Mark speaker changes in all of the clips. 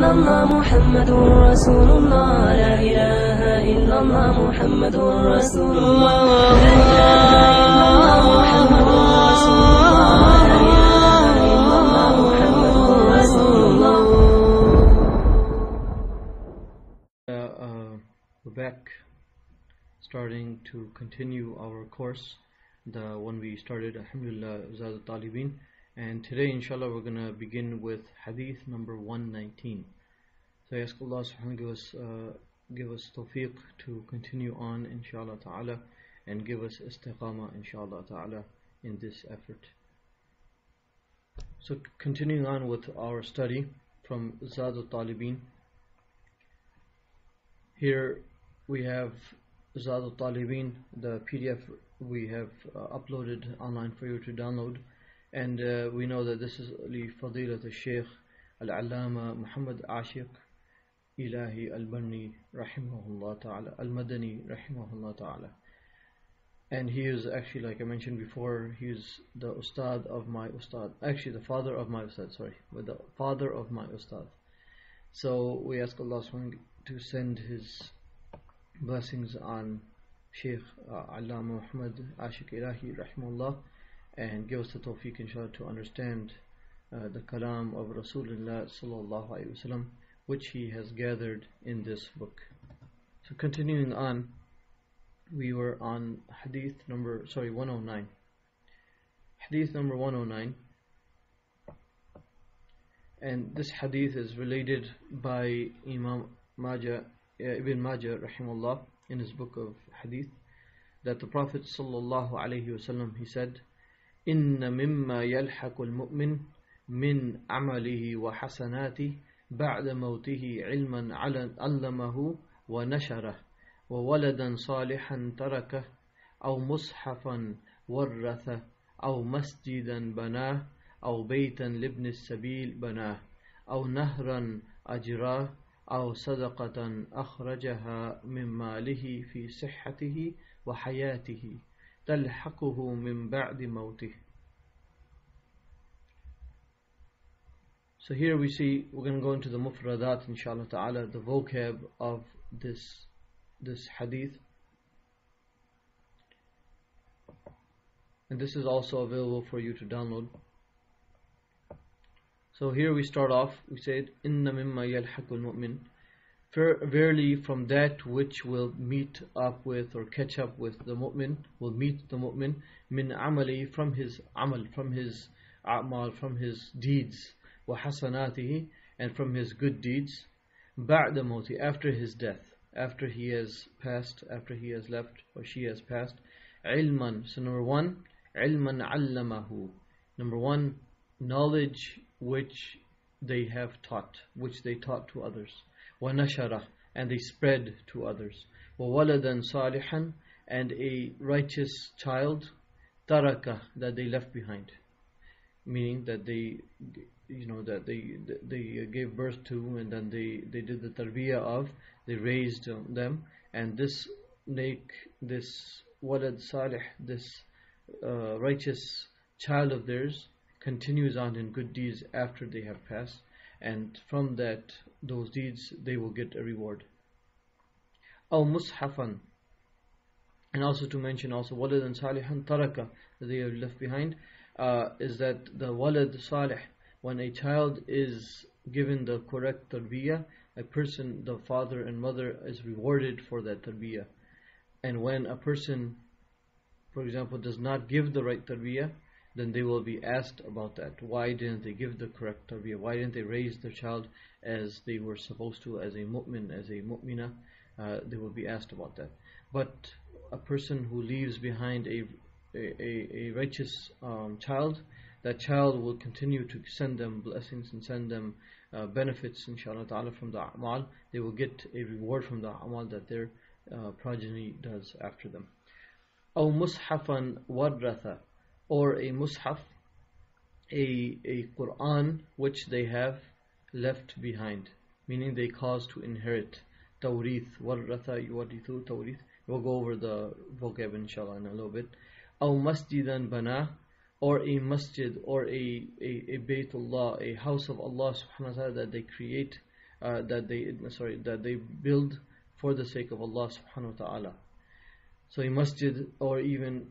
Speaker 1: إلا الله محمد رسول الله لا إله إلا الله محمد رسول الله لا إله إلا الله محمد رسول الله لا إله إلا الله محمد رسول الله.
Speaker 2: We're back, starting to continue our course, the one we started, alhamdulillah, ut-Talibin. And today, inshallah, we're going to begin with Hadith number 119. So I ask Allah subhanahu wa ta'ala give us tawfiq to continue on, inshallah ta'ala, and give us istiqamah, inshallah ta'ala, in this effort. So continuing on with our study from ut-Talibin. Here we have ut-Talibin, the PDF we have uploaded online for you to download. And we know that this is li Fadilat al-Shaykh al-Allama Muhammad Ashiq Ilaahi al-Barni rahimahullah ta'ala, al-Madani rahimahullah ta'ala. And he is actually, like I mentioned before, he is the ustad of my ustad, actually the father of my ustad, but the father of my ustad. So we ask Allah to send his blessings on Shaykh Allama Muhammad Ashiq Ilaahi rahimahullah, and give us the tawfiq, inshallah, to understand the kalam of Rasulullah sallallahu alaihi wasallam, which he has gathered in this book. So continuing on, we were on hadith number 109. Hadith number 109, and this hadith is related by Imam Ibn Majah rahimahullah in his book of hadith, that the Prophet sallallahu alaihi wasallam, he said, إن مما يلحق المؤمن من عمله وحسناته بعد موته علما علمه ونشره وولدا صالحا تركه أو مصحفا ورثه أو مسجدا بناه أو بيتا لابن السبيل بناه أو نهرا أجراه أو صدقة أخرجها من ماله في صحته وحياته تلحقه من بعد موته. So here we see, we're going to go into the mufradat, inshallah ta'ala, the vocab of this hadith. And this is also available for you to download. So here we start off, we said, Inna mimma yalhaqul mu'min. Verily from that which will meet up with or catch up with the mu'min, will meet the mu'min, min amali, from his amal, from his a'mal, from his deeds, wa hasanatihi, and from his good deeds, ba'da mawti, after his death, after he has passed, after he has left or she has passed. Ilman, so number one, ilman allamahu, number one, knowledge which they have taught, which they taught to others. وَنَشَرَهُ, and they spread to others. وَوَلَدًا صَالِحًا, and a righteous child, تَرَكَهُ, that they left behind, meaning that they gave birth to, and then they did the tarbiyah of, they raised them, and this walad salih, this righteous child of theirs, continues on in good deeds after they have passed, and from those deeds they will get a reward. Aw mushafan, and also to mention also waladan salihan taraka, that they have left behind, is that the walad salih, when a child is given the correct tarbiyah, a person, the father and mother, is rewarded for that tarbiyah. And when a person, for example, does not give the right tarbiyah, then they will be asked about that. Why didn't they give the correct tarbiyah? Why didn't they raise their child as they were supposed to, as a mu'min, as a mu'mina? They will be asked about that. But a person who leaves behind a righteous child, that child will continue to send them blessings and send them benefits, inshallah ta'ala, from the a'mal. They will get a reward from the a'mal that their progeny does after them. أو مصحفا ورث, or a mushaf, a Quran which they have left behind, meaning they cause to inherit. Tawrith, warratha yuwarithu, tawrith. We'll go over the vocab inshallah in a little bit. Aw masjidan bana, or a masjid, or a Baytullah, a house of Allah subhanahu wa ta'ala, that they create that they build for the sake of Allah subhanahu wa ta'ala. So a masjid, or even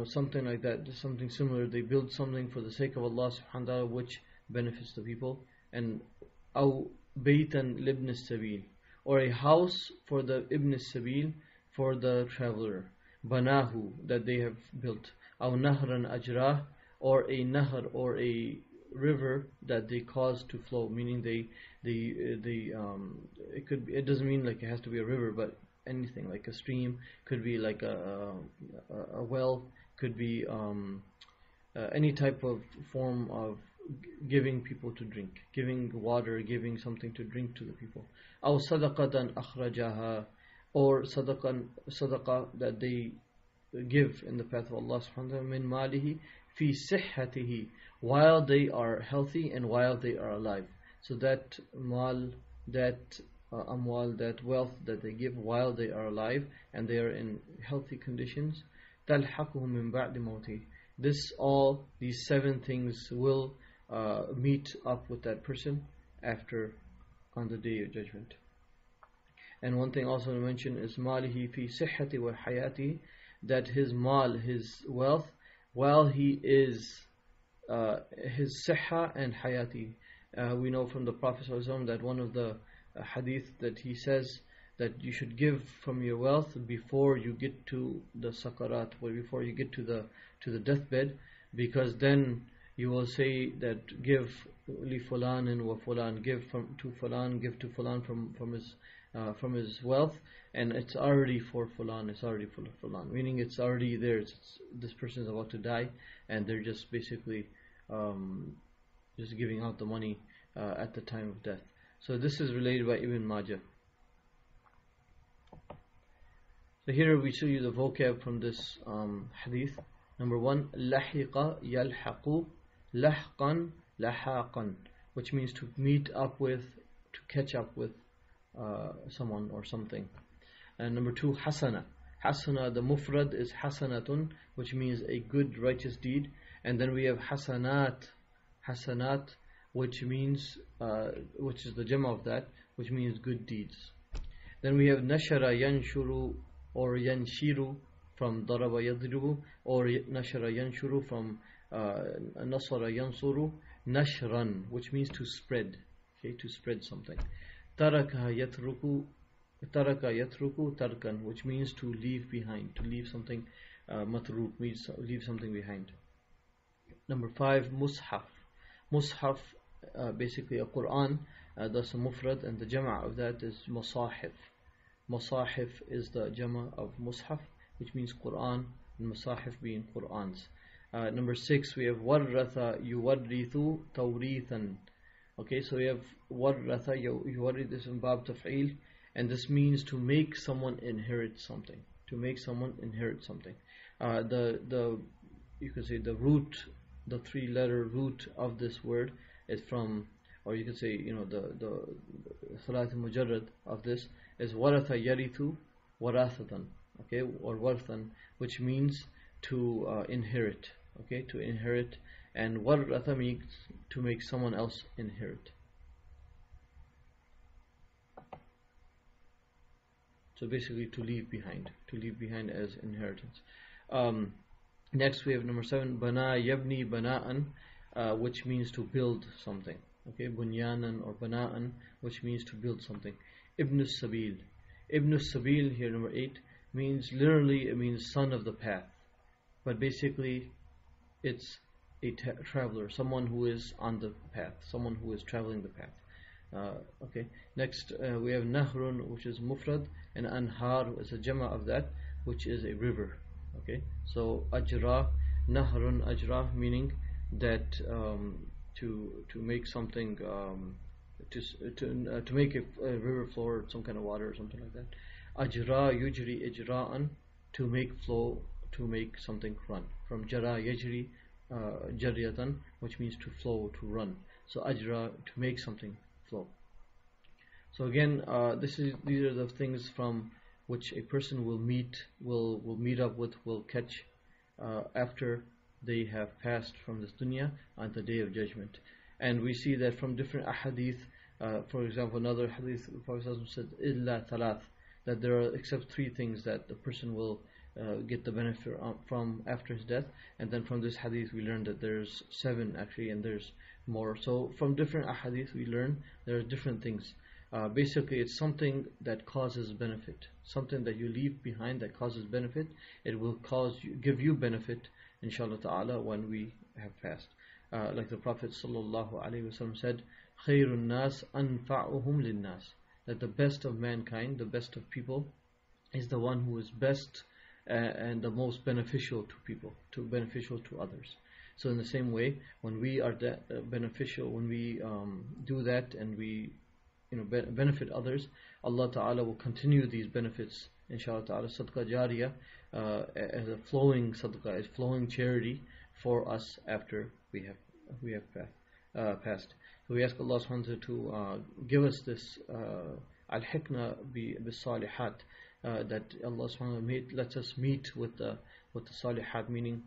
Speaker 2: something like that, something similar, they build something for the sake of Allah subhanahu wa ta'ala which benefits the people. And أو بيتا لابن السبيل, or a house for the ibn sabil, for the traveler. Banahu, that they have built. أو نهرا أجراه, or a nahar, or a river that they cause to flow, meaning it doesn't mean like it has to be a river, but anything like a stream, could be like a well, could be any type of form of giving people to drink, giving water, giving something to drink to the people. أو صدقة أخرجها, or sadaqah that they give in the path of Allah subhanahu wa ta'ala, min malihi fi sihhatihi, while they are healthy and while they are alive. So that mal, that amwal, that wealth that they give while they are alive and they are in healthy conditions, talhaquhum min ba'di mawti. These 7 things will meet up with that person on the day of judgment. And one thing also to mention is malihi fi sihhati wa hayati, that his mal, his wealth, while he is his sihha and hayati. We know from the Prophet ﷺ that one of the hadith that he says that you should give from your wealth before you get to the sakarat, or before you get to the deathbed, because then you will say that give li fulan and wa fulan, give to fulan from his wealth, and it's already for fulan, it's already for fulan, meaning it's already there. This person is about to die, and they're just basically just giving out the money at the time of death. So this is related by Ibn Majah. So here we show you the vocab from this hadith. Number 1, lahiqa yalhaqu, lahqan lahaqan, which means to meet up with, to catch up with someone or something. And number 2, hasana. Hasana, the mufrad is hasanatun, which means a good righteous deed. And then we have hasanat, which means which is the jama of that, which means good deeds. Then we have nashara yanshuru, or yanshiru, from daraba yadribu, or nashara yanshuru from nasara yansuru, nashran, which means to spread, to spread something. Taraka yatruku tarkan, which means to leave behind, to leave something. Matruk means leave something behind. Number 5, mushaf, basically a Quran, that's a mufrad, and the jama' of that is masahif. Masahif is the jama' of mushaf, which means Quran, and masahif being Qurans. Number 6, we have warratha yuwarrithu tawrithan. Okay, so we have warratha yuwarrith, this in bab taf'il, and this means to make someone inherit something. To make someone inherit something. You could say the root, the 3-letter root of this word is from, or you could say, the salat mujarrad of this is waratha yarithu warathatan, okay, or warthan, which means to inherit, okay, to inherit, and waratha means to make someone else inherit. So basically to leave behind as inheritance. Next we have number 7, bana yabni bana'an, which means to build something. Okay, bunyanan or bana'an, which means to build something. Ibn sabil. Ibn sabil here, number 8, means literally, it means son of the path. But basically it's a traveler, someone who is on the path, someone who is traveling the path. Okay. Next we have nahrun, which is mufrad, and anhar is a jama of that, which is a river. Okay, so ajra, nahrun ajra, meaning that to make something, to make a river flow, or some kind of water or something like that. Ajra yujri ijra'an, to make flow, to make something run. From jara yajri jaryatan, which means to flow, to run. So ajra, to make something flow. So again, these are the things from which a person will meet up with, will catch after they have passed from this dunya on the day of judgment. And we see that from different ahadith For example, another hadith, the Prophet said, "Illa thalath," that there are except three things that the person will get the benefit from after his death. And then from this hadith we learned that there's seven actually, and there's more. So from different ahadith we learn there are different things. Basically, it's something that causes benefit, something that you leave behind that causes benefit. It will give you benefit, inshallah ta'ala, when we have passed. Like the Prophet sallallahu alaihi wasallam said, "Khairun nas anfa'uhum linnas," that the best of mankind, the best of people, is the one who is best and the most beneficial to people, beneficial to others. So in the same way, when we are beneficial, when we do that and we benefit others, Allah Ta'ala will continue these benefits, inshallah Ta'ala. Sadaqah Jariyah as a flowing sadaqah, as flowing charity for us after we have passed. So we ask Allah subhanahu wa ta'ala to give us this al-hikna bis-salihat, that Allah subhanahu wa ta'ala lets us meet with the salihat, meaning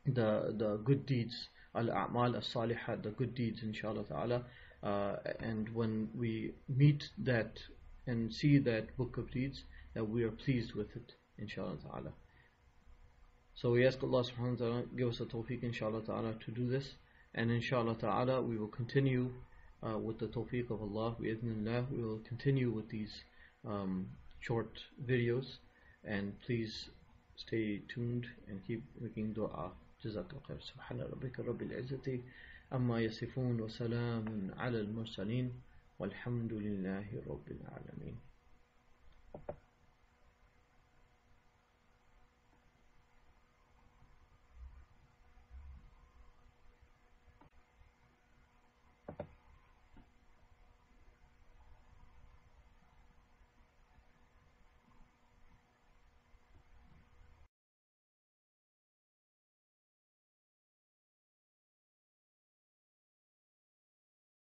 Speaker 2: the good deeds, al-a'mal as-salihat, the good deeds, inshallah ta'ala. And when we meet that and see that book of deeds, that we are pleased with it, inshallah ta'ala. So we ask Allah subhanahu wa ta'ala give us a tawfiq, inshallah ta'ala, to do this. And inshallah ta'ala we will continue with the tawfiq of Allah, bi'idhnillah. We will continue with these short videos, and please stay tuned and keep making dua. Jazakallah khair. Subhana rabbika rabbil izzati amma yasifun, wa salamun ala al-mursaleen, walhamdulillahi rabbil alameen.